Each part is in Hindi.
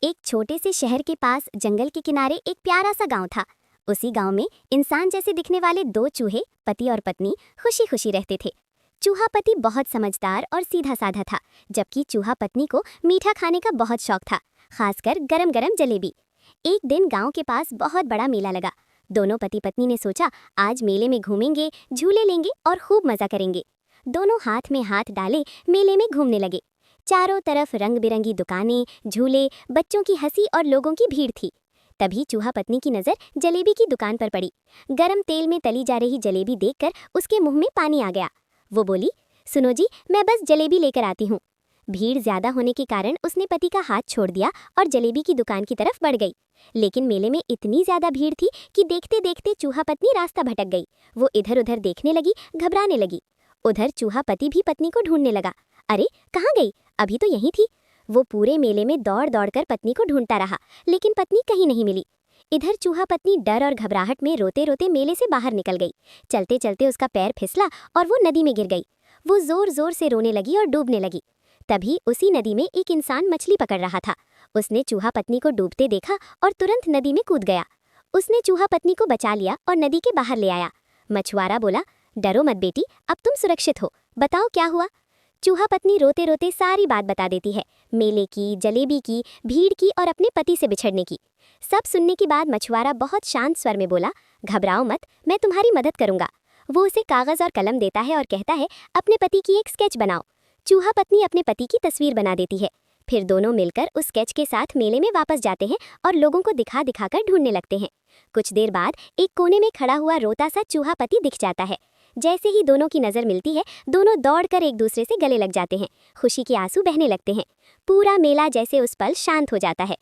एक छोटे से शहर के पास जंगल के किनारे एक प्यारा सा गांव था। उसी गांव में इंसान जैसे दिखने वाले दो चूहे, पति और पत्नी, खुशी खुशी रहते थे। चूहा पति बहुत समझदार और सीधा साधा था, जबकि चूहा पत्नी को मीठा खाने का बहुत शौक था, खासकर गरम गरम जलेबी। एक दिन गांव के पास बहुत बड़ा मेला लगा। दोनों पति पत्नी ने सोचा, आज मेले में घूमेंगे, झूले लेंगे और खूब मजा करेंगे। दोनों हाथ में हाथ डाले मेले में घूमने लगे। चारों तरफ रंग बिरंगी दुकानें, झूले, बच्चों की हंसी और लोगों की भीड़ थी। तभी चूहा पत्नी की नजर जलेबी की दुकान पर पड़ी। गरम तेल में तली जा रही जलेबी देखकर उसके मुंह में पानी आ गया। वो बोली, सुनो जी, मैं बस जलेबी लेकर आती हूँ। भीड़ ज्यादा होने के कारण उसने पति का हाथ छोड़ दिया और जलेबी की दुकान की तरफ बढ़ गई। लेकिन मेले में इतनी ज्यादा भीड़ थी कि देखते देखते चूहा पत्नी रास्ता भटक गई। वो इधर उधर देखने लगी, घबराने लगी। उधर चूहा पति भी पत्नी को ढूंढने लगा। अरे, कहाँ गई? अभी तो यहीं थी। वो पूरे मेले में दौड़ दौड़ कर पत्नी को ढूंढता रहा, लेकिन पत्नी कहीं नहीं मिली। इधर चूहा पत्नी डर और घबराहट में रोते रोते मेले से बाहर निकल गई। चलते चलते उसका पैर फिसला और वो नदी में गिर गई। वो जोर जोर से रोने लगी और डूबने लगी। तभी उसी नदी में एक इंसान मछली पकड़ रहा था। उसने चूहा पत्नी को डूबते देखा और तुरंत नदी में कूद गया। उसने चूहा पत्नी को बचा लिया और नदी के बाहर ले आया। मछुआरा बोला, डरो मत बेटी, अब तुम सुरक्षित हो। बताओ क्या हुआ? चूहा पत्नी रोते रोते सारी बात बता देती है, मेले की, जलेबी की, भीड़ की और अपने पति से बिछड़ने की। सब सुनने के बाद मछुआरा बहुत शांत स्वर में बोला, घबराओ मत, मैं तुम्हारी मदद करूंगा। वो उसे कागज और कलम देता है और कहता है, अपने पति की एक स्केच बनाओ। चूहा पत्नी अपने पति की तस्वीर बना देती है। फिर दोनों मिलकर उस स्केच के साथ मेले में वापस जाते हैं और लोगों को दिखा दिखाकर ढूंढने लगते हैं। कुछ देर बाद एक कोने में खड़ा हुआ रोता सा चूहा पति दिख जाता है। जैसे ही दोनों की नजर मिलती है, दोनों दौड़कर एक दूसरे से गले लग जाते हैं। खुशी के आंसू बहने लगते हैं। पूरा मेला जैसे उस पल शांत हो जाता है।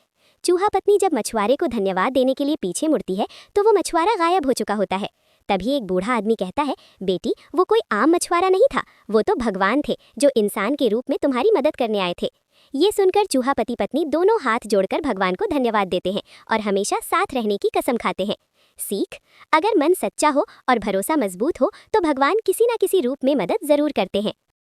चूहा पत्नी जब मछुआरे को धन्यवाद देने के लिए पीछे मुड़ती है, तो वो मछुआरा गायब हो चुका होता है। तभी एक बूढ़ा आदमी कहता है, बेटी, वो कोई आम मछुआरा नहीं था, वो तो भगवान थे, जो इंसान के रूप में तुम्हारी मदद करने आए थे। ये सुनकर चूहा पति पत्नी दोनों हाथ जोड़कर भगवान को धन्यवाद देते हैं और हमेशा साथ रहने की कसम खाते हैं। सीख, अगर मन सच्चा हो और भरोसा मजबूत हो तो भगवान किसी न किसी रूप में मदद जरूर करते हैं।